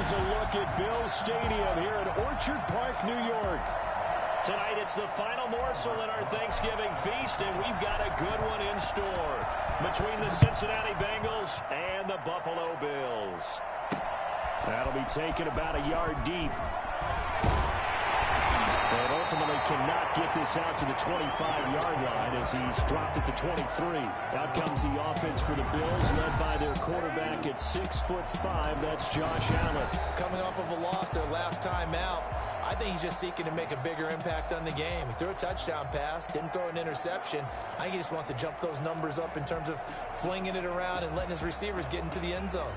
is a look at Bills Stadium here in Orchard Park, New York. Tonight it's the final morsel in our Thanksgiving feast, and we've got a good one in store between the Cincinnati Bengals and the Buffalo Bills. That'll be taken about a yard deep. And ultimately cannot get this out to the 25-yard line as he's dropped at the 23. Out comes the offense for the Bills, led by their quarterback at 6'5". That's Josh Allen. Coming off of a loss their last time out, I think he's just seeking to make a bigger impact on the game. He threw a touchdown pass, didn't throw an interception. I think he just wants to jump those numbers up in terms of flinging it around and letting his receivers get into the end zone.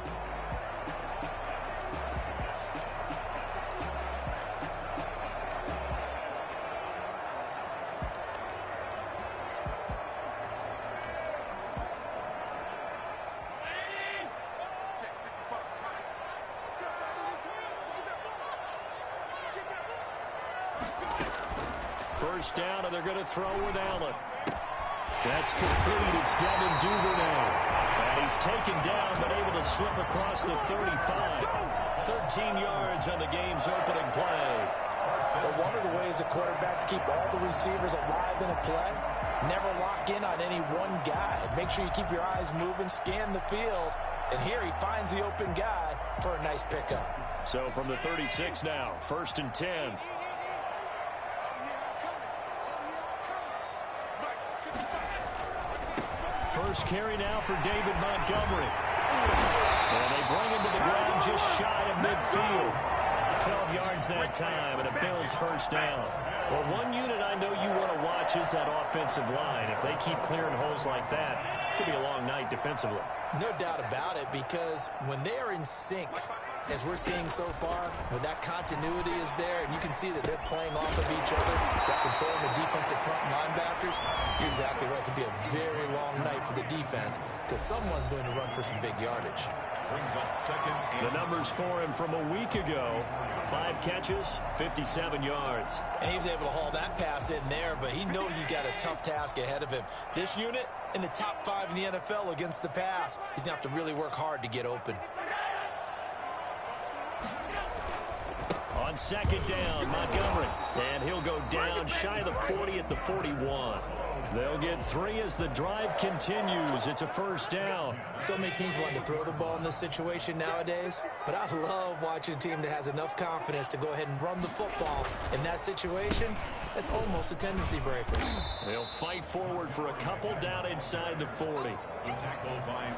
First down, and they're going to throw with Allen. That's complete. It's Devin Duvernay. And he's taken down, but able to slip across the 35. 13 yards on the game's opening play. But one of the ways the quarterbacks keep all the receivers alive in a play, never lock in on any one guy. Make sure you keep your eyes moving, scan the field. And here he finds the open guy for a nice pickup. So from the 36 now, 1st and 10. First carry now for David Montgomery. And they bring him to the ground just shy of midfield. 12 yards that time, and a Bills first down. Well, one unit I know you want to watch is that offensive line. If they keep clearing holes like that, it could be a long night defensively. No doubt about it, because when they are in sync, as we're seeing so far, when that continuity is there, and you can see that they're playing off of each other, they're controlling the defensive front linebackers, you're exactly right. It could be a very long night for the defense, because someone's going to run for some big yardage. Brings up second. The numbers for him from a week ago: 5 catches, 57 yards. And he was able to haul that pass in there, but he knows he's got a tough task ahead of him. This unit in the top 5 in the NFL against the pass. He's going to have to really work hard to get open. On second down, Montgomery. And he'll go down shy of the 40 at the 41. They'll get 3 as the drive continues. It's a first down. So many teams want to throw the ball in this situation nowadays, but I love watching a team that has enough confidence to go ahead and run the football. In that situation, that's almost a tendency breaker. They'll fight forward for a couple down inside the 40.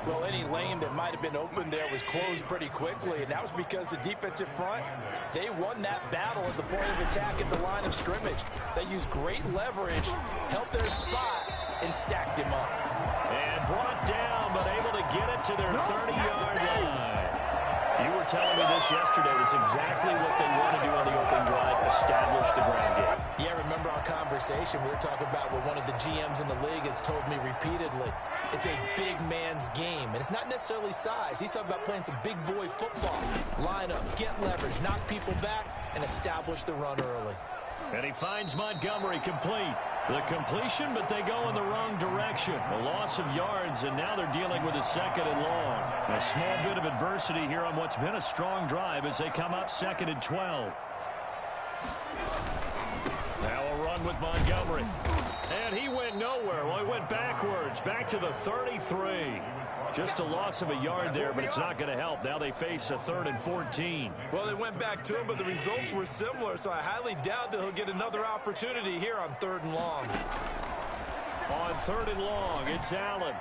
Well, any lane that might have been open there was closed pretty quickly, and that was because the defensive front, they won that battle at the point of attack at the line of scrimmage. They used great leverage, helped their spot, and stacked him up. And brought down, but able to get it to their 30-yard line. You were telling me this yesterday. It's exactly what they want to do on the opening drive, establish the ground game. Yeah, remember our conversation? We were talking about what one of the GMs in the league has told me repeatedly. It's a big man's game, and it's not necessarily size. He's talking about playing some big boy football. Line up, get leverage, knock people back, and establish the run early. And he finds Montgomery complete. The completion, but they go in the wrong direction. A loss of yards, and now they're dealing with a 2nd and long. A small bit of adversity here on what's been a strong drive as they come up 2nd and 12. Now a run with Montgomery. And he went nowhere. Well, he went backwards, back to the 33. Just a loss of a yard there, but it's not going to help. Now they face a 3rd and 14. Well, they went back to him, but the results were similar, so I highly doubt that he'll get another opportunity here on 3rd and long. On 3rd and long, it's Allen.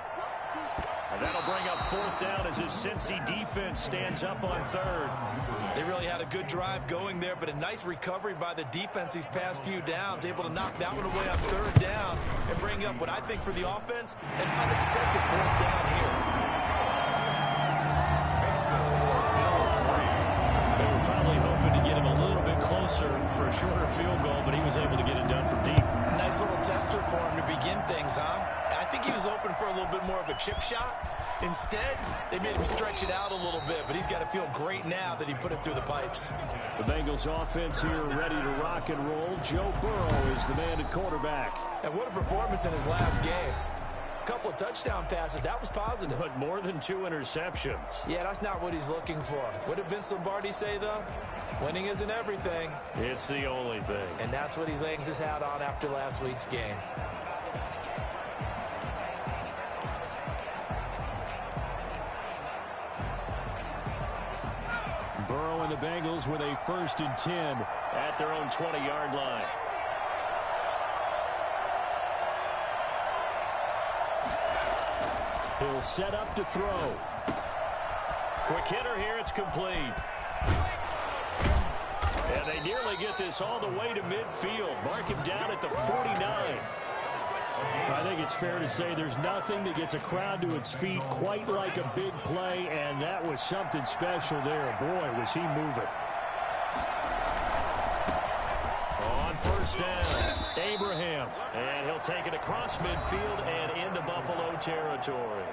And that'll bring up 4th down as his Cincy defense stands up on 3rd. They really had a good drive going there, but a nice recovery by the defense these past few downs, able to knock that one away on 3rd down and bring up what I think for the offense, an unexpected 4th down here. They were probably hoping to get him a little bit closer for a shorter field goal, but he was able to get it done from deep. Nice little tester for him to begin things, huh? I think he was open for a little bit more of a chip shot. Instead, they made him stretch it out a little bit, but he's got to feel great now that he put it through the pipes. The Bengals offense here ready to rock and roll. Joe Burrow is the man at quarterback. And what a performance in his last game. A couple of touchdown passes. That was positive. But more than 2 interceptions. Yeah, that's not what he's looking for. What did Vince Lombardi say, though? Winning isn't everything. It's the only thing. And that's what he hangs his hat on after last week's game. Burrow and the Bengals with a 1st and 10 at their own 20-yard line. He'll set up to throw. Quick hitter here. It's complete. And they nearly get this all the way to midfield. Mark him down at the 49. I think it's fair to say there's nothing that gets a crowd to its feet quite like a big play, and that was something special there. Boy, was he moving. On 1st down, Abraham. And he'll take it across midfield and into Buffalo territory.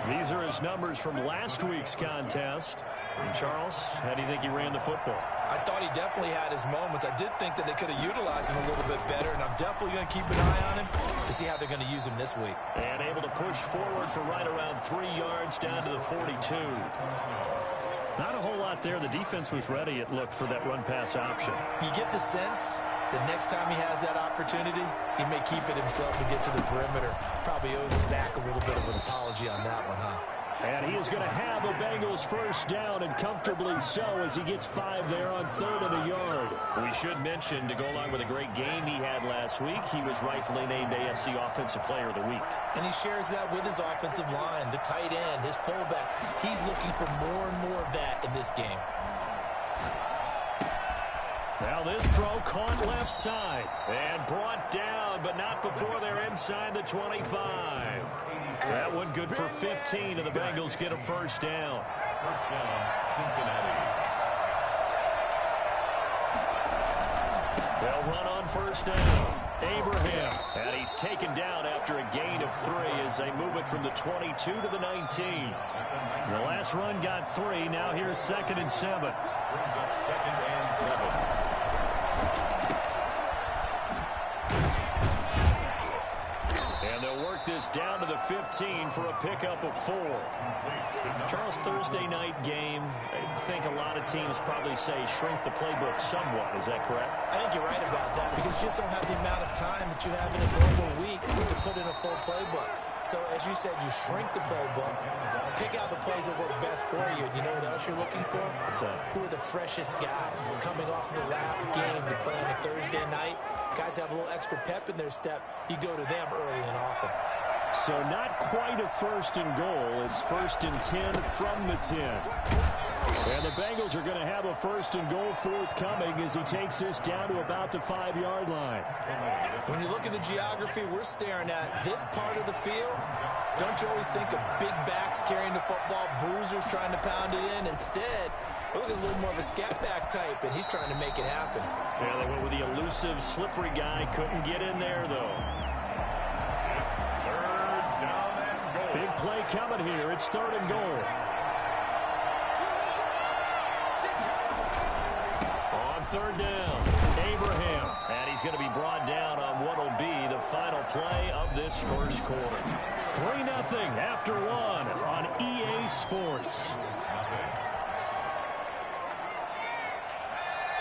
These are his numbers from last week's contest. And Charles, how do you think he ran the football? I thought he definitely had his moments. I did think that they could have utilized him a little bit better, and I'm definitely going to keep an eye on him to see how they're going to use him this week. And able to push forward for right around 3 yards down to the 42. Not a whole lot there. The defense was ready, it looked, for that run-pass option. You get the sense that next time he has that opportunity, he may keep it himself and get to the perimeter. Probably owes back a little bit of an apology on that one, huh? And he is going to have a Bengals 1st down, and comfortably so, as he gets 5 there on 3rd and a yard. We should mention, to go along with a great game he had last week, he was rightfully named AFC Offensive Player of the Week. And he shares that with his offensive line, the tight end, his fullback. He's looking for more and more of that in this game. Now this throw caught left side and brought down, but not before they're inside the 25. That one good for 15, and the Bengals get a 1st down. 1st down, Cincinnati. They'll run on 1st down. Abraham, and he's taken down after a gain of 3 as they move it from the 22 to the 19. The last run got 3. Now here's 2nd and 7. Brings up 2nd and 7. And they'll work this down to the 15 for a pickup of 4. Charles, Thursday night game, I think a lot of teams probably say shrink the playbook somewhat. Is that correct? I think you're right about that because you just don't have the amount of time that you have in a normal week to put in a full playbook. So, as you said, you shrink the playbook, pick out the plays that work best for you. You know what else you're looking for? What's that? Who are the freshest guys coming off of the last game to play on a Thursday night? Guys have a little extra pep in their step. You go to them early and often. So not quite a 1st and goal. It's 1st and 10 from the 10. And the Bengals are going to have a 1st and goal forthcoming as he takes this down to about the 5-yard line. When you look at the geography we're staring at, this part of the field, don't you always think of big backs carrying the football, bruisers trying to pound it in? Instead, look at a little more of a scat back type, and he's trying to make it happen. Yeah, they went with the elusive, slippery guy. Couldn't get in there, though. Big play coming here. It's 3rd and goal. On 3rd down, Abraham. And he's going to be brought down on what will be the final play of this 1st quarter. 3-0 after 1 on EA Sports.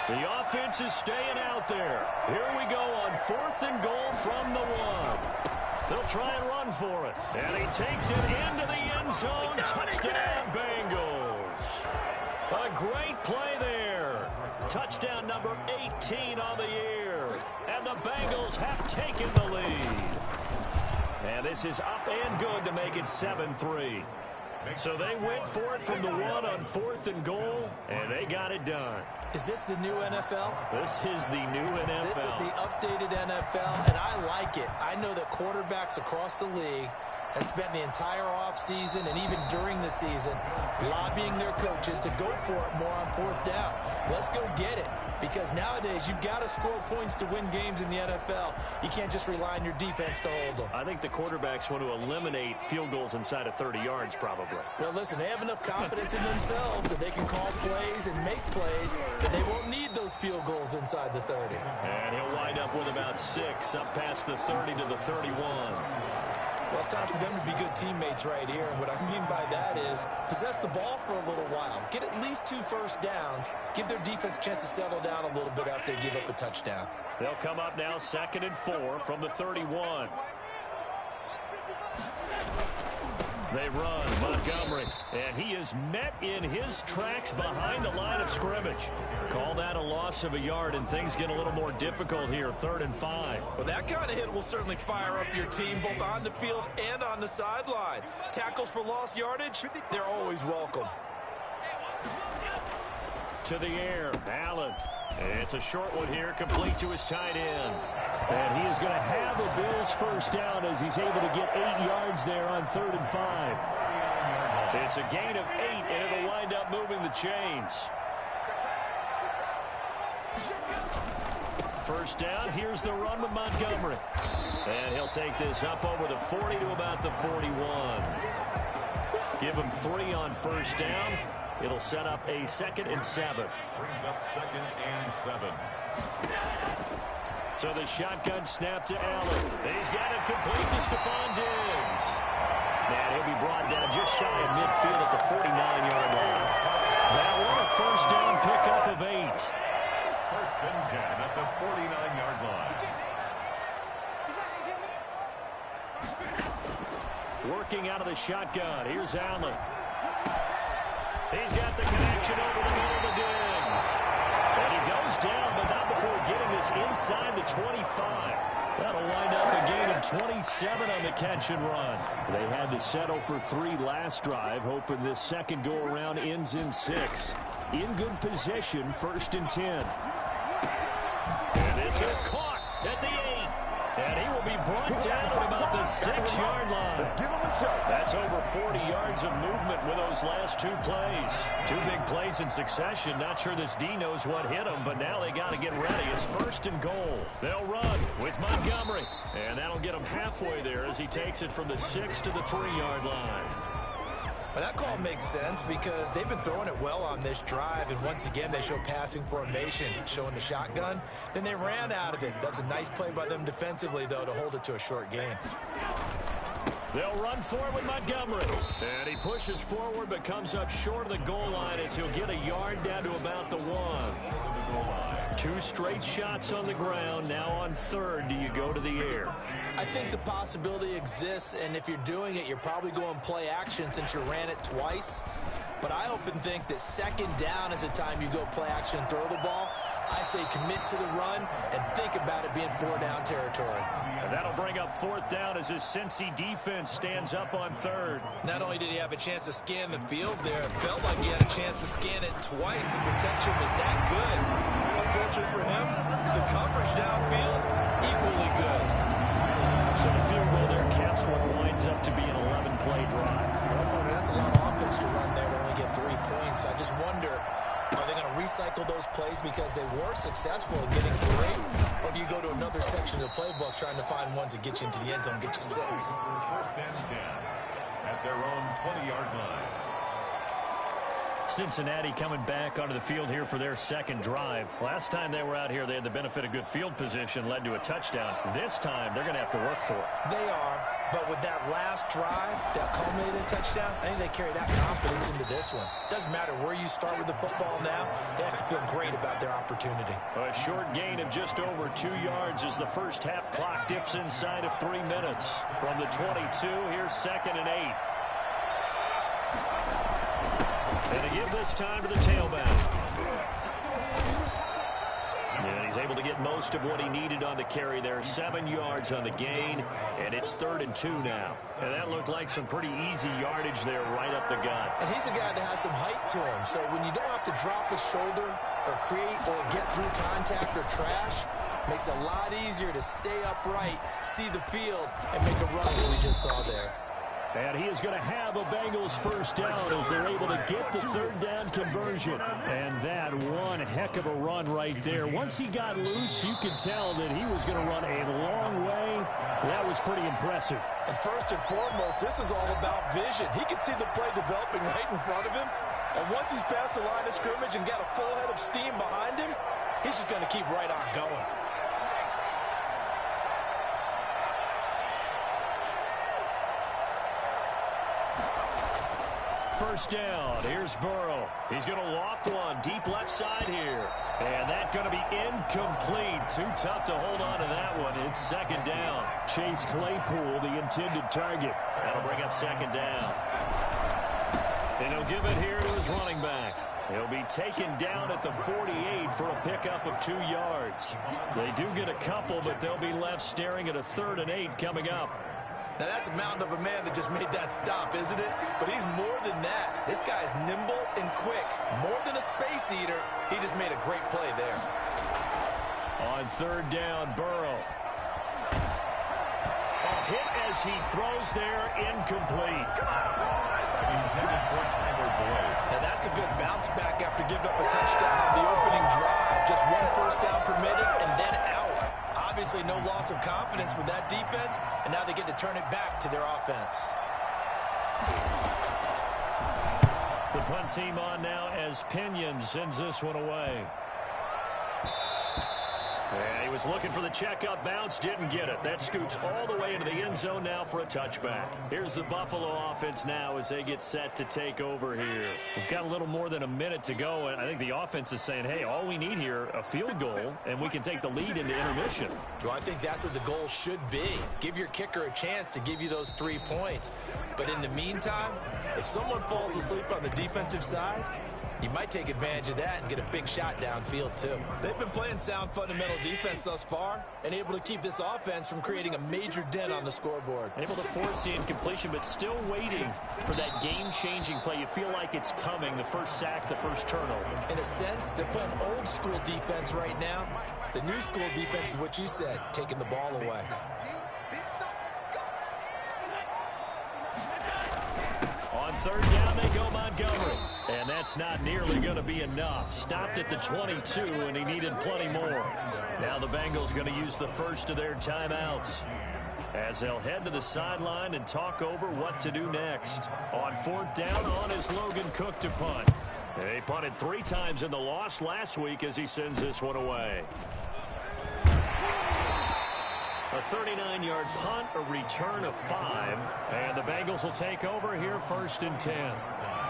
The offense is staying out there. Here we go on 4th and goal from the 1. They'll try and run for it. And he takes it into the end zone. Touchdown, Bengals. A great play there. Touchdown number 18 on the year. And the Bengals have taken the lead. And this is up and good to make it 7-3. So they went for it from the 1 on 4th and goal, and they got it done. Is this the new NFL? This is the new NFL. This is the updated NFL, and I like it. I know that quarterbacks across the league has spent the entire offseason and even during the season lobbying their coaches to go for it more on fourth down. Let's go get it, because nowadays you've got to score points to win games in the NFL. You can't just rely on your defense to hold them. I think the quarterbacks want to eliminate field goals inside of 30 yards probably. Well, listen, they have enough confidence in themselves that they can call plays and make plays that they won't need those field goals inside the 30. And he'll wind up with about 6 up past the 30 to the 31. Well, it's time for them to be good teammates right here. And what I mean by that is possess the ball for a little while. Get at least 2 first downs. Give their defense a chance to settle down a little bit after they give up a touchdown. They'll come up now 2nd and 4 from the 31. They run Montgomery, and he is met in his tracks behind the line of scrimmage. Call that a loss of a yard, and things get a little more difficult here, 3rd and 5. Well, that kind of hit will certainly fire up your team both on the field and on the sideline. Tackles for lost yardage, they're always welcome. To the air, Allen. It's a short one here, complete to his tight end. And he is going to have a Bills first down as he's able to get 8 yards there on 3rd and 5. It's a gain of 8, and it'll wind up moving the chains. First down, here's the run with Montgomery. And he'll take this up over the 40 to about the 41. Give him 3 on first down. It'll set up a 2nd and 7. Brings up 2nd and 7. So the shotgun snap to Allen. He's got it complete to Stephon Diggs. And he'll be brought down just shy of midfield at the 49-yard line. That one a first down pickup of 8. 1st and 10 at the 49-yard line. Working out of the shotgun. Here's Allen. He's got the connection over the middle to Diggs. And he goes down, but not before getting this inside the 25. That'll wind up a gain of 27 on the catch and run. They had to settle for 3 last drive, hoping this second go-around ends in 6. In good position, 1st and 10. And this is caught at the 8. And he will be brought down at about the 6-yard line. That's over 40 yards of movement with those last 2 plays. 2 big plays in succession. Not sure this D knows what hit him, but now they got to get ready. It's 1st and goal. They'll run with Montgomery. And that'll get him halfway there as he takes it from the 6 to the 3-yard line. Well, that call makes sense because they've been throwing it well on this drive, and once again they show passing formation, showing the shotgun. Then they ran out of it. That's a nice play by them defensively, though, to hold it to a short gain. They'll run forward with Montgomery. And he pushes forward but comes up short of the goal line as he'll get a yard down to about the 1. 2 straight shots on the ground. Now on 3rd, do you go to the air? I think the possibility exists, and if you're doing it, you're probably going play action since you ran it twice. But I often think that 2nd down is the time you go play action and throw the ball. I say commit to the run and think about it being 4-down territory. And that'll bring up 4th down as his Cincy defense stands up on 3rd. Not only did he have a chance to scan the field there, it felt like he had a chance to scan it twice. The protection was that good. Unfortunately for him, the coverage downfield, equally good. So the field goal there caps what winds up to be an 11-play drive. Well, partner, that's a lot of offense to run there to only get 3 points. I just wonder, are they going to recycle those plays because they were successful in getting 3? Or do you go to another section of the playbook trying to find ones that get you into the end zone and get you 6? 1st and 10 at their own 20-yard line. Cincinnati coming back onto the field here for their 2nd drive. Last time they were out here, they had the benefit of good field position, led to a touchdown. This time, they're going to have to work for it. They are, but with that last drive, that culminated in a touchdown, I think they carry that confidence into this one. Doesn't matter where you start with the football now, they have to feel great about their opportunity. A short gain of just over 2 yards as the first half clock dips inside of 3 minutes. From the 22, here's 2nd and 8. And they give this time to the tailback. And he's able to get most of what he needed on the carry there. 7 yards on the gain, and it's 3rd and 2 now. And that looked like some pretty easy yardage there right up the gut. And he's a guy that has some height to him, so when you don't have to drop his shoulder or create or get through contact or trash, makes it a lot easier to stay upright, see the field, and make a run that we just saw there. And he is going to have a Bengals first down as they're able to get the third down conversion. And that one heck of a run right there. Once he got loose, you could tell that he was going to run a long way. That was pretty impressive. And first and foremost, this is all about vision. He can see the play developing right in front of him. And once he's past the line of scrimmage and got a full head of steam behind him, he's just going to keep right on going. First down. Here's Burrow. He's going to loft one deep left side here. And that's going to be incomplete. Too tough to hold on to that one. It's second down. Chase Claypool, the intended target. That'll bring up second down. And he'll give it here to his running back. He'll be taken down at the 48 for a pickup of 2 yards. They do get a couple, but they'll be left staring at a 3rd and 8 coming up. Now, that's a mountain of a man that just made that stop, isn't it? But he's more than that. This guy's nimble and quick. More than a space eater, he just made a great play there. On third down, Burrow. A hit as he throws there, incomplete. Now, that's a good bounce back after giving up a touchdown on the opening drive. Just one first down permitted and then out. Obviously, no loss of confidence with that defense, and now they get to turn it back to their offense. The punt team on now as Pinion sends this one away. And he was looking for the checkup bounce, didn't get it. That scoots all the way into the end zone now for a touchback. Here's the Buffalo offense now as they get set to take over here. We've got a little more than a minute to go, and I think the offense is saying, hey, all we need here, a field goal, and we can take the lead into intermission. Well, I think that's what the goal should be. Give your kicker a chance to give you those 3 points. But in the meantime, if someone falls asleep on the defensive side, you might take advantage of that and get a big shot downfield, too. They've been playing sound fundamental defense thus far and able to keep this offense from creating a major dent on the scoreboard. Able to force the incompletion, but still waiting for that game-changing play. You feel like it's coming, the first sack, the first turnover. In a sense, they're playing old-school defense right now. The new-school defense is what you said, taking the ball away. On third down, they go Montgomery. And that's not nearly going to be enough. Stopped at the 22, and he needed plenty more. Now the Bengals going to use the first of their timeouts as they'll head to the sideline and talk over what to do next. On fourth down, on is Logan Cook to punt. He punted 3 times in the loss last week as he sends this one away. A 39-yard punt, a return of 5. And the Bengals will take over here first and 10.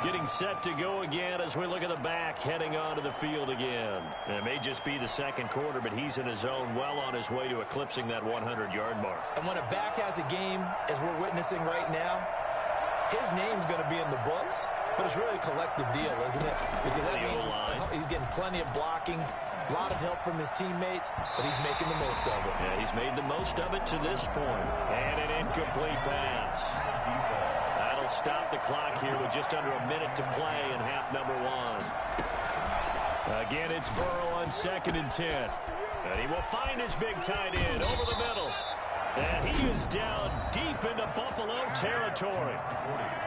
Getting set to go again as we look at the back heading onto the field again. And it may just be the second quarter, but he's in his zone, well on his way to eclipsing that 100-yard mark. And when a back has a game, as we're witnessing right now, his name's going to be in the books, but it's really a collective deal, isn't it? Because that means he's getting plenty of blocking, a lot of help from his teammates, but he's making the most of it. Yeah, he's made the most of it to this point. And an incomplete pass. That'll stop the clock here with just under a minute to play in half number 1. Again, it's Burrow on 2nd and 10. And he will find his big tight end over the middle. And he is down deep into Buffalo territory.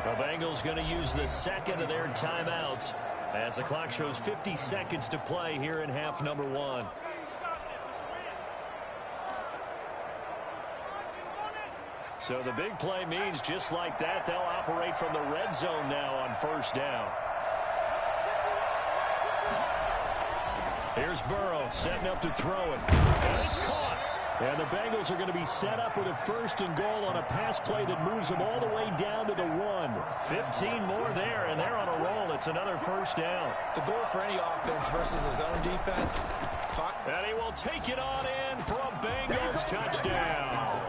The Bengals going to use the second of their timeouts as the clock shows 50 seconds to play here in half number 1. So the big play means just like that, they'll operate from the red zone now on first down. Here's Burrow setting up to throw it. And it's caught. And the Bengals are going to be set up with a first and goal on a pass play that moves them all the way down to the 1. 15 more there, and they're on a roll. It's another first down. The goal for any offense versus his own defense. And he will take it on in for a Bengals touchdown.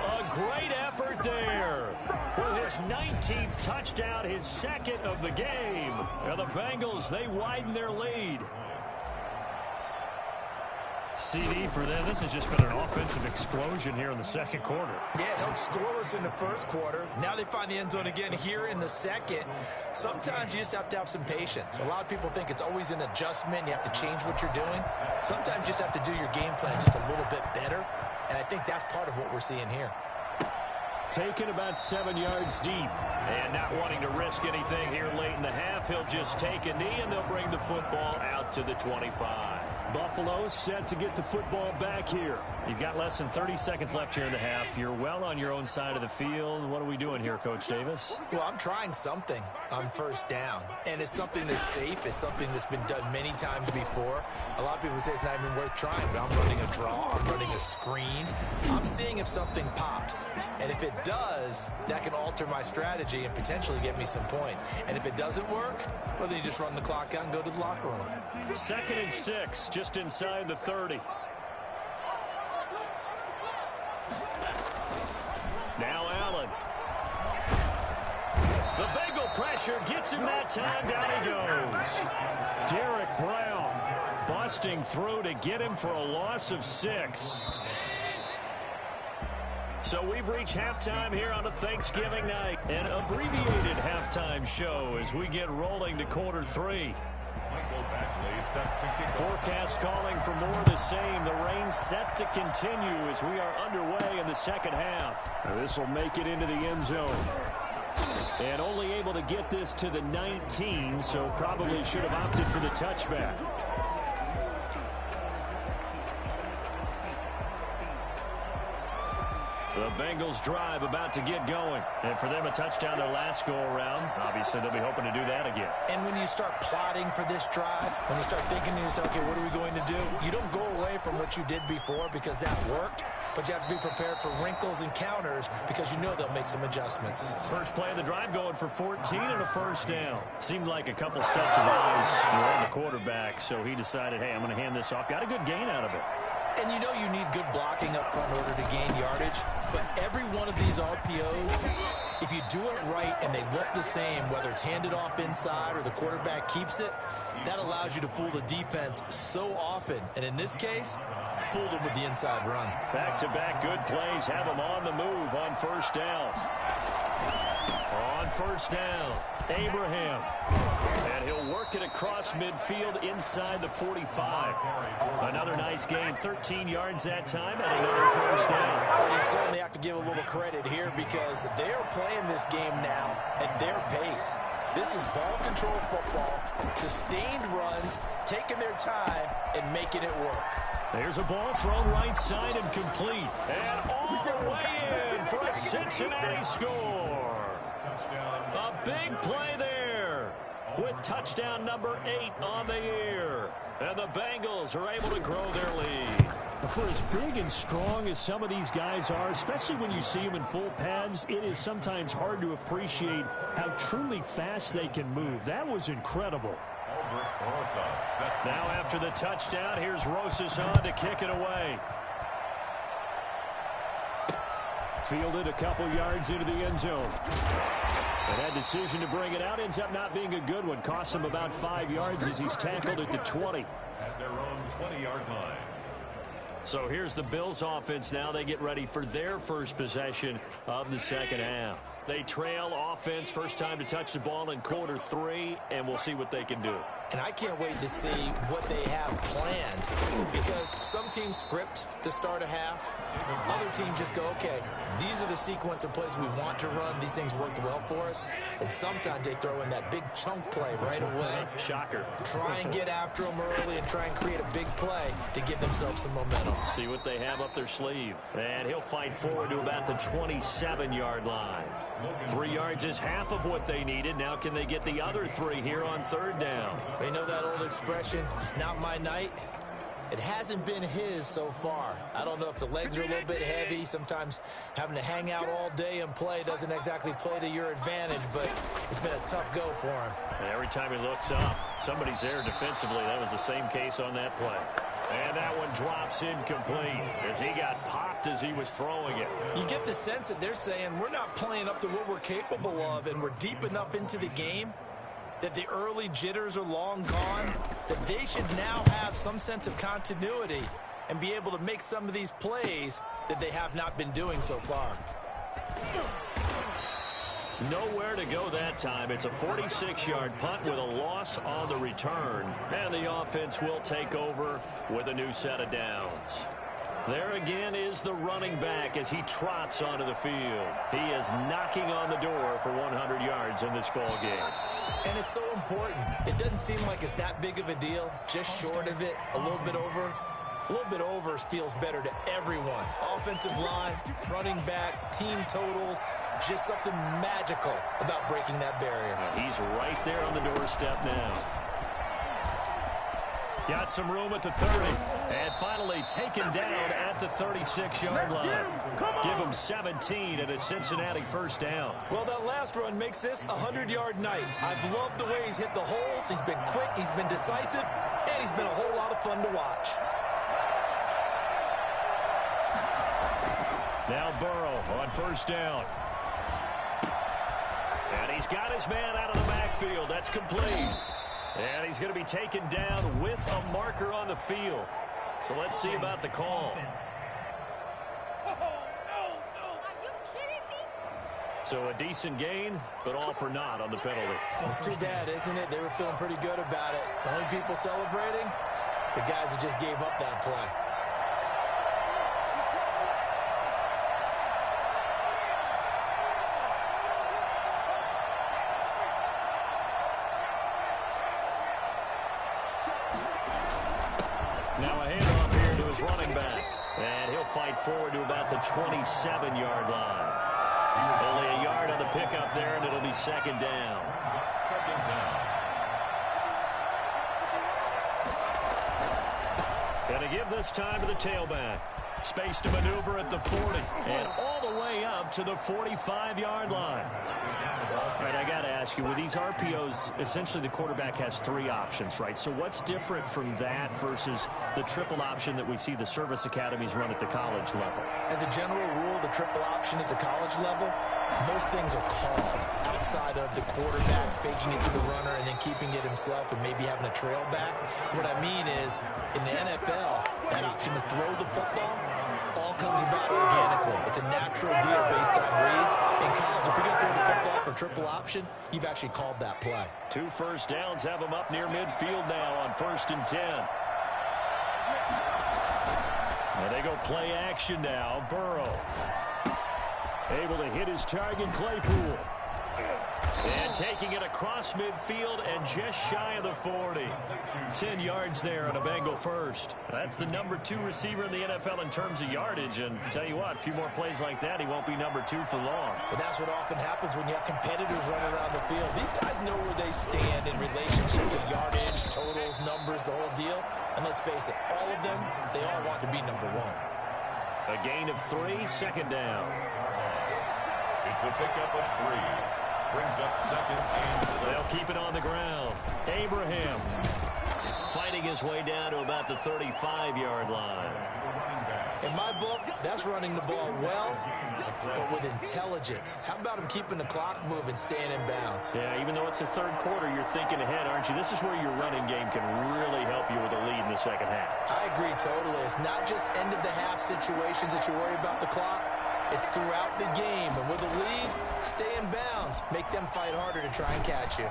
A great effort there. With his 19th touchdown, his second of the game. And the Bengals, they widen their lead. CD for them. This has just been an offensive explosion here in the second quarter. Yeah, held scoreless in the first quarter. Now they find the end zone again here in the second. Sometimes you just have to have some patience. A lot of people think it's always an adjustment. You have to change what you're doing. Sometimes you just have to do your game plan just a little bit better. And I think that's part of what we're seeing here. Taken about 7 yards deep. And not wanting to risk anything here late in the half, he'll just take a knee, and they'll bring the football out to the 25. Buffalo set to get the football back here. You've got less than 30 seconds left here in the half. You're well on your own side of the field. What are we doing here, Coach Davis? Well, I'm trying something on first down, and it's something that's safe. It's something that's been done many times before. A lot of people say it's not even worth trying, but I'm running a draw. I'm running a screen. I'm seeing if something pops, and if it does, that can alter my strategy and potentially get me some points. And if it doesn't work, well, then you just run the clock out and go to the locker room. 2nd and 6, just inside the 30. Now Allen. The Bengal pressure gets him that time. Down he goes. Derek Brown busting through to get him for a loss of 6. So we've reached halftime here on a Thanksgiving night. An abbreviated halftime show as we get rolling to quarter 3. Forecast calling for more of the same. The rain set to continue as we are underway in the second half. This will make it into the end zone. And only able to get this to the 19, so probably should have opted for the touchback. The Bengals drive about to get going. And for them, a touchdown their last go-around. Obviously, they'll be hoping to do that again. And when you start plotting for this drive, when you start thinking to yourself, okay, what are we going to do? You don't go away from what you did before because that worked, but you have to be prepared for wrinkles and counters because you know they'll make some adjustments. First play of the drive going for 14 and a first down. Seemed like a couple sets of eyes were on the quarterback, so he decided, hey, I'm going to hand this off. Got a good gain out of it. And you know you need good blocking up front in order to gain yardage. But every one of these RPOs, if you do it right and they look the same, whether it's handed off inside or the quarterback keeps it, that allows you to fool the defense so often. And in this case, fooled them with the inside run. Back-to-back good plays have them on the move on first down. On first down, Abraham. And he'll work it across midfield inside the 45. Another nice gain, 13 yards that time, and another first down. Well, you certainly have to give a little credit here because they are playing this game now at their pace. This is ball control football, sustained runs, taking their time, and making it work. There's a ball thrown right side and complete. And all the way in for a Cincinnati score. A big play there with touchdown number 8 on the year. And the Bengals are able to grow their lead. For as big and strong as some of these guys are, especially when you see them in full pads, it is sometimes hard to appreciate how truly fast they can move. That was incredible. Now after the touchdown, here's Rosas on to kick it away. Fielded a couple yards into the end zone. And that decision to bring it out ends up not being a good one. Costs him about 5 yards as he's tackled at the 20. At their own 20-yard line. So here's the Bills offense now. They get ready for their first possession of the second half. They trail offense, first time to touch the ball in quarter 3, and we'll see what they can do. And I can't wait to see what they have planned because some teams script to start a half. Other teams just go, okay, these are the sequence of plays we want to run. These things worked well for us. And sometimes they throw in that big chunk play right away. Shocker. Try and get after them early and try and create a big play to give themselves some momentum. See what they have up their sleeve. And he'll fight forward to about the 27-yard line. 3 yards is half of what they needed. Now can they get the other 3 here on third down? They know that old expression, it's not my night. It hasn't been his so far. I don't know if the legs are a little bit heavy. Sometimes having to hang out all day and play doesn't exactly play to your advantage, but it's been a tough go for him. And every time he looks up, somebody's there defensively. That was the same case on that play. And that one drops incomplete as he got popped as he was throwing it. You get the sense that they're saying we're not playing up to what we're capable of, and we're deep enough into the game that the early jitters are long gone, that they should now have some sense of continuity and be able to make some of these plays that they have not been doing so far. Nowhere to go that time. It's a 46-yard punt with a loss on the return. And the offense will take over with a new set of downs. There again is the running back as he trots onto the field. He is knocking on the door for 100 yards in this ball game. And it's so important. It doesn't seem like it's that big of a deal. Just short of it, a little bit over. A little bit over feels better to everyone. Offensive line, running back, team totals, just something magical about breaking that barrier. He's right there on the doorstep now. Got some room at the 30. And finally taken down at the 36-yard line. Give him 17 and a Cincinnati first down. Well, that last run makes this a 100-yard night. I've loved the way he's hit the holes. He's been quick, he's been decisive, and he's been a whole lot of fun to watch. Now Burrow on first down. And he's got his man out of the backfield. That's complete. And he's going to be taken down with a marker on the field. So let's see about the call. So a decent gain, but all for naught on the penalty. It's too bad, isn't it? They were feeling pretty good about it. The only people celebrating, the guys who just gave up that play. Now a handoff here to his running back. And he'll fight forward to about the 27-yard line. Only a yard on the pickup there, and it'll be second down. Second down. And to give this time to the tailback. Space to maneuver at the 40. And all the way up to the 45-yard line. All right, I got to ask you, with these RPOs, essentially the quarterback has three options, right? So what's different from that versus the triple option that we see the service academies run at the college level? As a general rule, the triple option at the college level, most things are called outside of the quarterback faking it to the runner and then keeping it himself and maybe having a trail back. What I mean is, in the NFL, that option to throw the football all comes about organically. It's a natural deal based on reads. In college, if you're going to throw the football for triple option, you've actually called that play. 2 first downs have him up near midfield now on 1st and 10. And they go play action now. Burrow able to hit his target, Claypool. And taking it across midfield and just shy of the 40. 10 yards there on a Bengal first. That's the number 2 receiver in the NFL in terms of yardage. And tell you what, a few more plays like that, he won't be number 2 for long. But that's what often happens when you have competitors running around the field. These guys know where they stand in relationship to yardage, totals, numbers, the whole deal. And let's face it, all of them, they all want to be number 1. A gain of 3, second down. It's a pickup of 3. Brings up second and 6. They'll keep it on the ground. Abraham fighting his way down to about the 35-yard line. In my book, that's running the ball well, but with intelligence. How about him keeping the clock moving, staying in bounds? Yeah, even though it's the third quarter, you're thinking ahead, aren't you? This is where your running game can really help you with a lead in the second half. I agree totally. It's not just end-of-the-half situations that you worry about the clock. It's throughout the game. And with a lead, stay in bounds. Make them fight harder to try and catch you.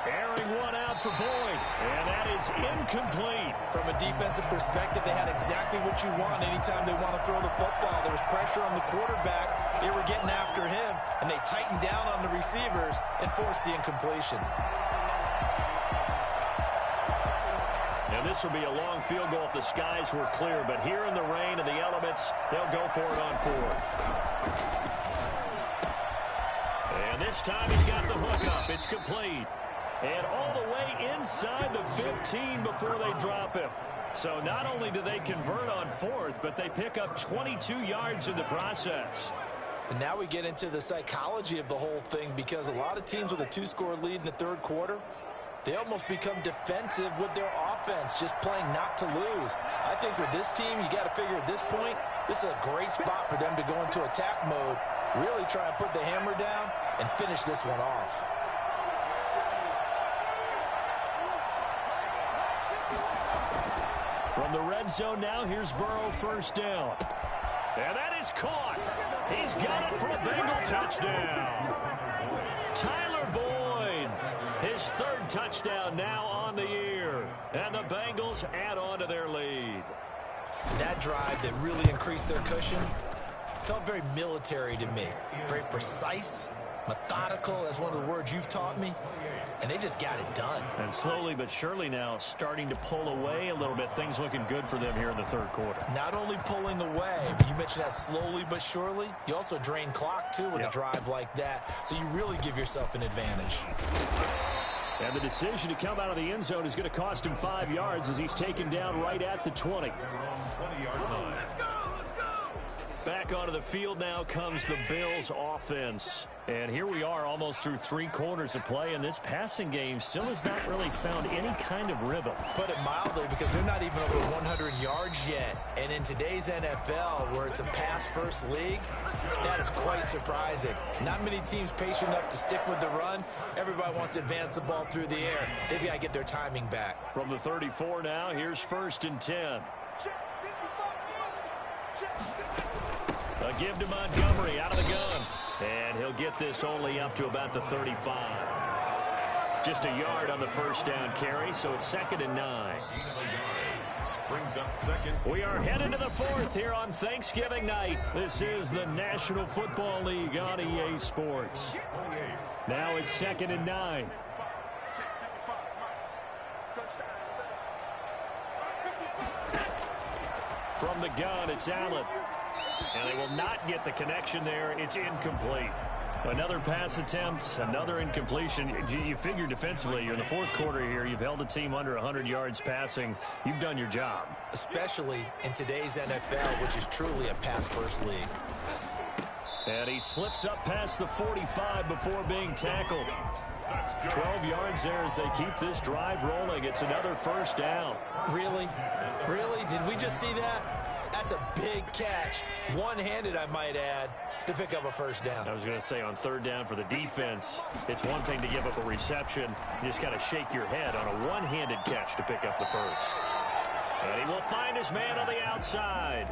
Airing one out for Boyd. And that is incomplete. From a defensive perspective, they had exactly what you want anytime they want to throw the football. There was pressure on the quarterback. They were getting after him. And they tightened down on the receivers and forced the incompletion. And this will be a long field goal if the skies were clear. But here in the rain and the elements, they'll go for it on 4th. And this time he's got the hook up. It's complete. And all the way inside the 15 before they drop him. So not only do they convert on 4th, but they pick up 22 yards in the process. And now we get into the psychology of the whole thing, because a lot of teams with a 2-score lead in the third quarter, they almost become defensive with their offense, just playing not to lose. I think with this team, you got to figure at this point, this is a great spot for them to go into attack mode, really try and put the hammer down and finish this one off. From the red zone now, here's Burrow, first down. And that is caught. He's got it for a Bengal touchdown. Tyler Boyd, his 3rd touchdown now on the year. And the Bengals add on to their lead. That drive that really increased their cushion felt very military to me. Very precise, methodical, that's one of the words you've taught me. And they just got it done. And slowly but surely now starting to pull away a little bit. Things looking good for them here in the third quarter. Not only pulling away, but you mentioned that slowly but surely. You also drain clock, too, with a drive like that. So you really give yourself an advantage. And the decision to come out of the end zone is going to cost him 5 yards as he's taken down right at the 20. Back onto the field now comes the Bills offense. And here we are almost through 3 quarters of play, and this passing game still has not really found any kind of rhythm. Put it mildly, because they're not even over 100 yards yet. And in today's NFL, where it's a pass-first league, that is quite surprising. Not many teams patient enough to stick with the run. Everybody wants to advance the ball through the air. They've got to get their timing back. From the 34 now, here's 1st and 10. A give to Montgomery out of the gun. And he'll get this only up to about the 35. Just a yard on the first down carry, so it's 2nd and 9. Brings up second. We are headed to the 4th here on Thanksgiving night. This is the National Football League on EA Sports. Now it's 2nd and 9. From the gun, it's Allen. And they will not get the connection there. It's incomplete. Another pass attempt, another incompletion. You figure defensively, you're in the 4th quarter here. You've held a team under 100 yards passing. You've done your job. Especially in today's NFL, which is truly a pass-first league. And he slips up past the 45 before being tackled. 12 yards there as they keep this drive rolling. It's another first down. Really? Really? Did we just see that? That's a big catch. One-handed, I might add, to pick up a first down. I was going to say on 3rd down for the defense, it's one thing to give up a reception. You just got to shake your head on a one-handed catch to pick up the first. And he will find his man on the outside.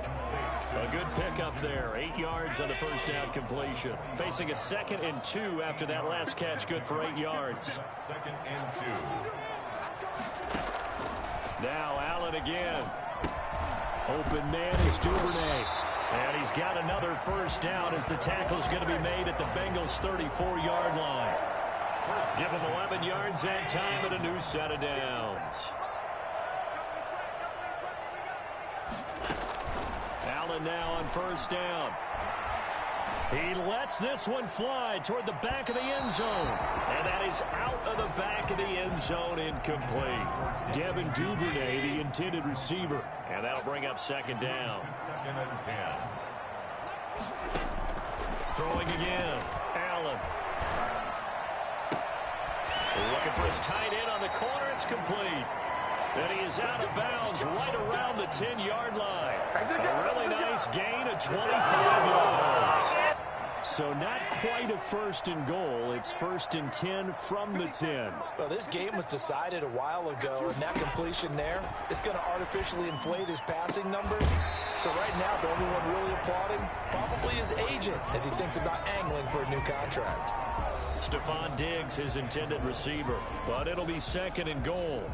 A good pickup there. 8 yards on the first down completion. Facing a 2nd and 2 after that last catch, good for 8 yards. 2nd and 2. Now Allen again. Open man is Duvernay. And he's got another first down as the tackle's going to be made at the Bengals' 34-yard line. Give him 11 yards and time and a new set of downs. Allen now on first down. He lets this one fly toward the back of the end zone. And that is out of the back of the end zone, incomplete. Devin Duvernay, the intended receiver. And that'll bring up 2nd down. 2nd and 10. Throwing again. Allen. Looking for his tight end on the corner. It's complete. And he is out of bounds right around the 10-yard line. A really nice gain of 25 yards. So not quite a 1st and goal. It's 1st and 10 from the 10. Well, this game was decided a while ago, and that completion there is going to artificially inflate his passing numbers. So right now, the only one really applauding probably his agent as he thinks about angling for a new contract. Stephon Diggs, his intended receiver. But it'll be 2nd and goal.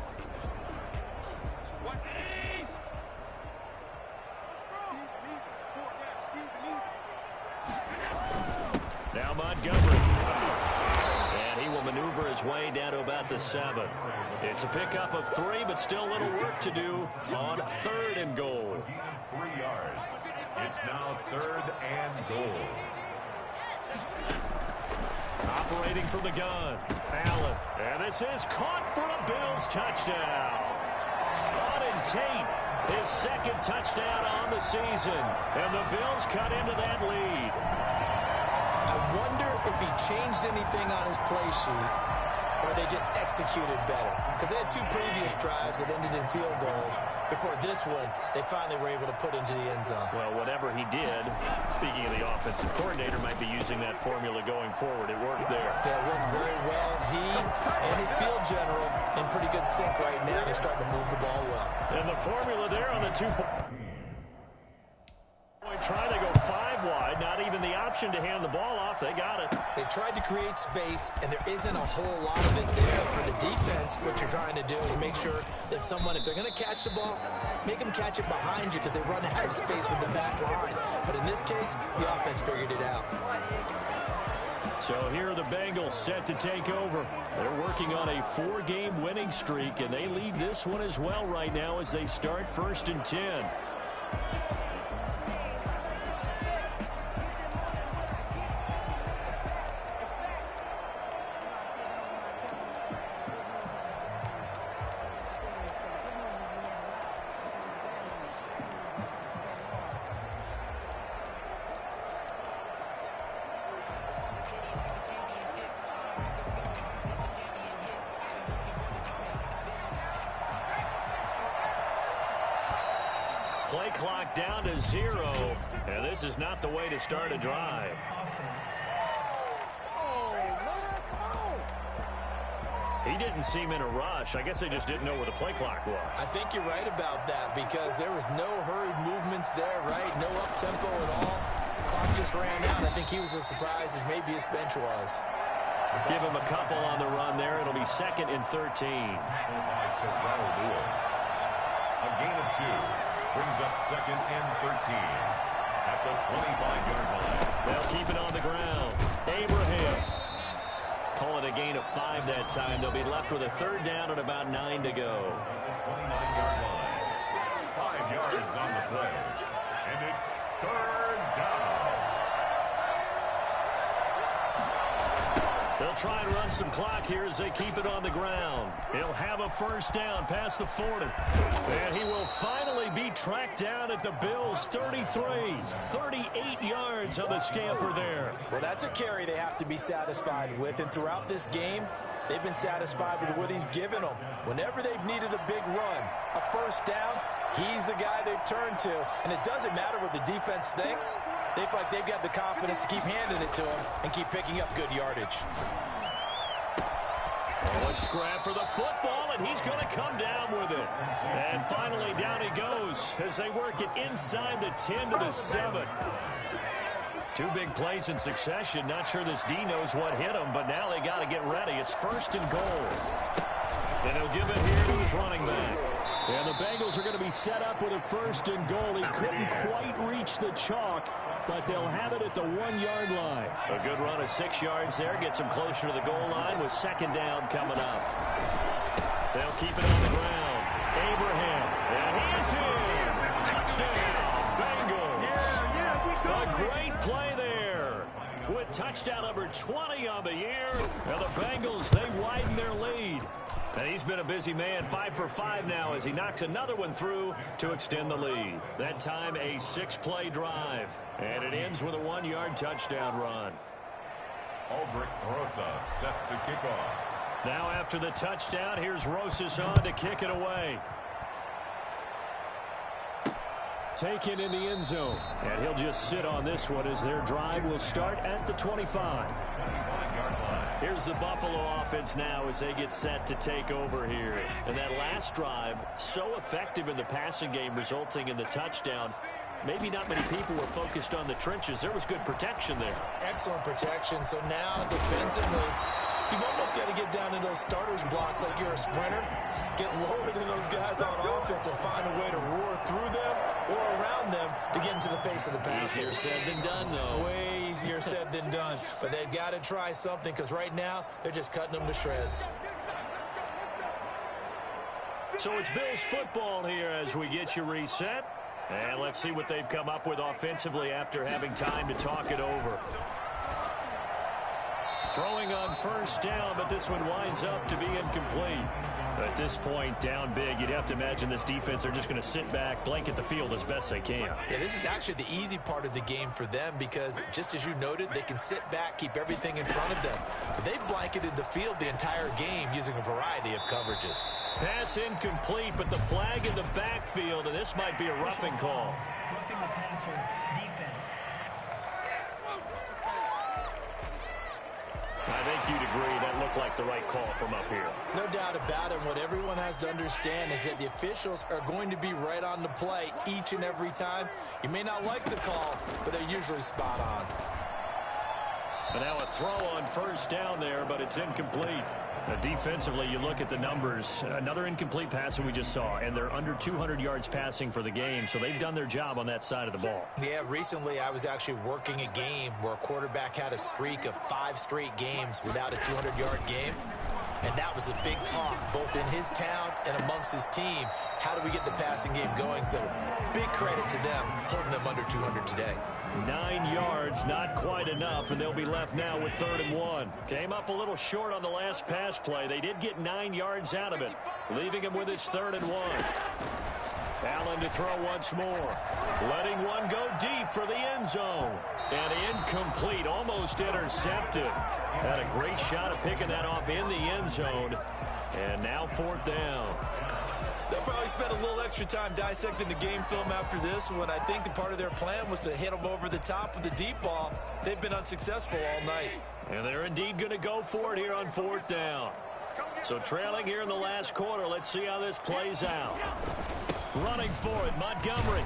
Now Montgomery. And he will maneuver his way down to about the 7. It's a pickup of 3, but still a little work to do on 3rd and goal. 3 yards. It's now 3rd and goal. Operating from the gun. Allen. And this is caught for a Bills touchdown. Auden Tate, his 2nd touchdown on the season. And the Bills cut into that lead. I wonder if he changed anything on his play sheet or they just executed better. Because they had 2 previous drives that ended in field goals. Before this one, they finally were able to put into the end zone. Well, whatever he did, speaking of the offensive coordinator, might be using that formula going forward. It worked there. That works very well. He and his field general in pretty good sync right now. They're starting to move the ball well. And the formula there on the 2-point try, they go 5 wide. Not even the option to hand the ball off. They got it. They tried to create space, and there isn't a whole lot of it there for the defense, what you're trying to do is make sure that if they're going to catch the ball, make them catch it behind you because they run out of space with the back line. But in this case, the offense figured it out. So here are the Bengals set to take over. They're working on a 4-game winning streak, and they lead this one as well right now as they start 1st and 10. Play clock down to 0, and this is not the way to start a drive. He didn't seem in a rush. I guess they just didn't know where the play clock was. I think you're right about that because there was no hurried movements there, right? No up-tempo at all. Clock just ran out. I think he was as surprised as maybe his bench was. Give him a couple on the run there. It'll be 2nd and 13. A gain of 2. Brings up 2nd and 13 at the 25-yard line. They'll keep it on the ground. Abraham. Call it a gain of 5 that time. They'll be left with a 3rd down and about 9 to go. 29-yard line. 5 yards on the play. And it's 3rd down. They'll try and run some clock here as they keep it on the ground. He'll have a 1st down past the 40. And he will finally be tracked down at the Bills' 33. 38 yards on the scamper there. Well, that's a carry they have to be satisfied with. And throughout this game, they've been satisfied with what he's given them. Whenever they've needed a big run, a 1st down, he's the guy they've turned to. And it doesn't matter what the defense thinks. They feel like they've got the confidence to keep handing it to him and keep picking up good yardage. Oh, a scrap for the football, and he's going to come down with it. And finally, down he goes as they work it inside the 10 to the 7. 2 big plays in succession. Not sure this D knows what hit him, but now they got to get ready. It's 1st and goal. And he'll give it here to his running back. And the Bengals are going to be set up with a 1st and goal. He couldn't quite reach the chalk, but they'll have it at the 1-yard line. A good run of 6 yards there. Gets them closer to the goal line with 2nd down coming up. They'll keep it on the ground. Abraham. And he is in. Touchdown, Bengals. A great play there. With touchdown number 20 on the year. Now the Bengals, they widen their lead. And he's been a busy man, 5 for 5 now as he knocks another one through to extend the lead. That time a 6-play drive. And it ends with a 1-yard touchdown run. Aldrich Rosa set to kick off. Now after the touchdown, here's Rosas on to kick it away. Taken in the end zone. And he'll just sit on this one as their drive will start at the 25. Here's the Buffalo offense now as they get set to take over here. And that last drive, so effective in the passing game, resulting in the touchdown. Maybe not many people were focused on the trenches. There was good protection there. Excellent protection. So now defensively, you've almost got to get down to those starters blocks like you're a sprinter. Get lower than those guys on offense and find a way to roar through them or around them to get into the face of the passer. Easier said than done, though. Way easier said than done. But they've got to try something because right now they're just cutting them to shreds. So it's Bills football here as we get you reset. And let's see what they've come up with offensively after having time to talk it over. Throwing on 1st down, but this one winds up to be incomplete. At this point, down big, you'd have to imagine this defense are just going to sit back, blanket the field as best they can. Yeah, this is actually the easy part of the game for them because, just as you noted, they can sit back, keep everything in front of them. But they've blanketed the field the entire game using a variety of coverages. Pass incomplete, but the flag in the backfield, and this might be a roughing call. Roughing the passer, defense. I think you'd agree that looked like the right call from up here. No doubt about it. What everyone has to understand is that the officials are going to be right on the play each and every time. You may not like the call, but they're usually spot on. And now a throw on first down there, but it's incomplete. Defensively, you look at the numbers. Another incomplete pass that we just saw, and they're under 200 yards passing for the game, so they've done their job on that side of the ball. Yeah, recently I was actually working a game where a quarterback had a streak of 5 straight games without a 200-yard game. And that was a big talk, both in his town and amongst his team. How do we get the passing game going? So big credit to them, holding them under 200 today. 9 yards, not quite enough, and they'll be left now with 3rd and 1. Came up a little short on the last pass play. They did get 9 yards out of it, leaving him with his 3rd and 1. Allen to throw once more. Letting one go deep for the end zone. And incomplete, almost intercepted. Had a great shot at picking that off in the end zone. And now 4th down. They'll probably spend a little extra time dissecting the game film after this one. I think the part of their plan was to hit them over the top with the deep ball. They've been unsuccessful all night. And they're indeed going to go for it here on 4th down. So trailing here in the last quarter, let's see how this plays out. Running for it, Montgomery.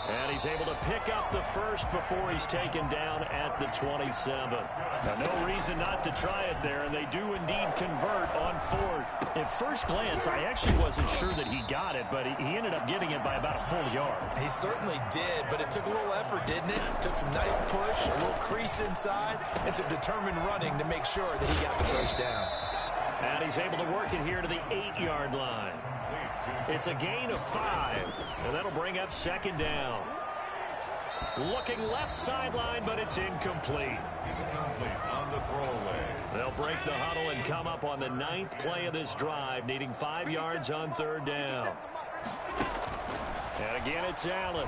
And he's able to pick up the first before he's taken down at the 27. Now, no reason not to try it there, and they do indeed convert on 4th. At first glance, I actually wasn't sure that he got it, but he ended up getting it by about a full yard. He certainly did, but it took a little effort, didn't it? Took some nice push, a little crease inside, and some determined running to make sure that he got the first down. And he's able to work it here to the 8-yard line. It's a gain of 5, and that'll bring up 2nd down. Looking left sideline, but it's incomplete. On the throwaway. They'll break the huddle and come up on the 9th play of this drive, needing 5 yards on 3rd down. And again, it's Allen.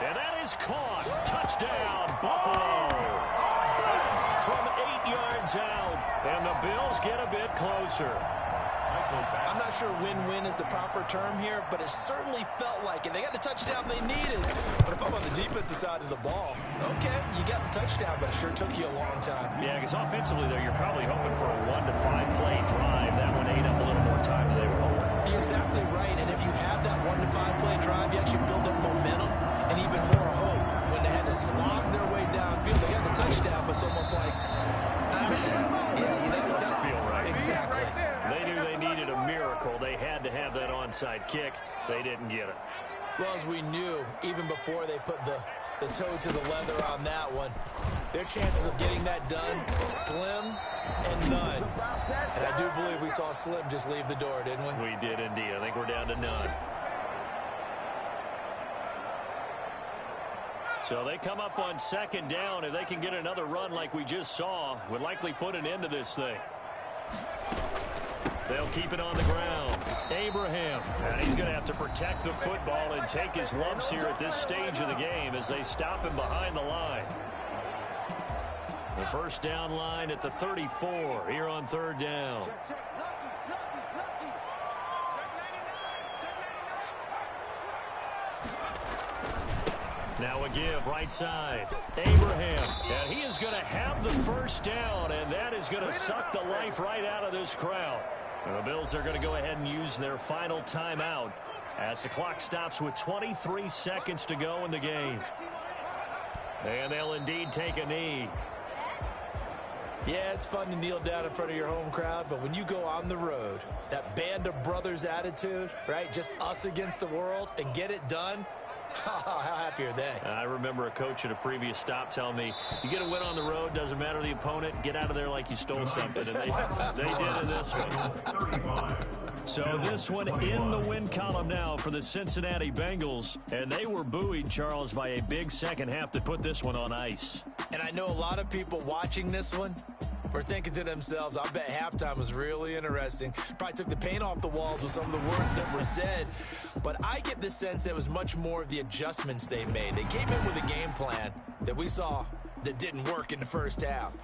And that is caught. Touchdown, Buffalo. From 8 yards out, and the Bills get a bit closer. I'm not sure win-win is the proper term here, but it certainly felt like it. They got the touchdown they needed. But if I'm on the defensive side of the ball, okay, you got the touchdown, but it sure took you a long time. Yeah, because offensively there, you're probably hoping for a 1 to 5 play drive. That one ate up a little more time than they were hoping. You're exactly right, and if you have that 1 to 5 play drive, you actually build up momentum and even more hope. When they had to slog their way downfield, they got the touchdown, but it's almost like, It doesn't feel right. Exactly. They knew they needed a miracle. They had to have that onside kick. They didn't get it. Well, as we knew, even before they put the toe to the leather on that one, their chances of getting that done, slim and none. And I do believe we saw Slim just leave the door, didn't we? We did indeed. I think we're down to none. So they come up on 2nd down. If they can get another run like we just saw, would likely put an end to this thing. They'll keep it on the ground. Abraham. And he's going to have to protect the football and take his lumps here at this stage of the game as they stop him behind the line. The first down line at the 34 here on 3rd down. Now a give right side. Abraham. And he is going to have the first down, and that is going to suck the life right out of this crowd. And the Bills are going to go ahead and use their final timeout as the clock stops with 23 seconds to go in the game. And they'll indeed take a knee. Yeah, it's fun to kneel down in front of your home crowd, but when you go on the road, that band of brothers attitude, right, just us against the world, and get it done, how happy are they? I remember a coach at a previous stop telling me, you get a win on the road, doesn't matter the opponent, get out of there like you stole something. And they did in this one. So this one in the win column now for the Cincinnati Bengals. And they were buoyed, Charles, by a big second half that put this one on ice. And I know a lot of people watching this one were thinking to themselves, I bet halftime was really interesting. Probably took the paint off the walls with some of the words that were said. But I get the sense that it was much more of the adjustments they made. They came in with a game plan that we saw that didn't work in the first half.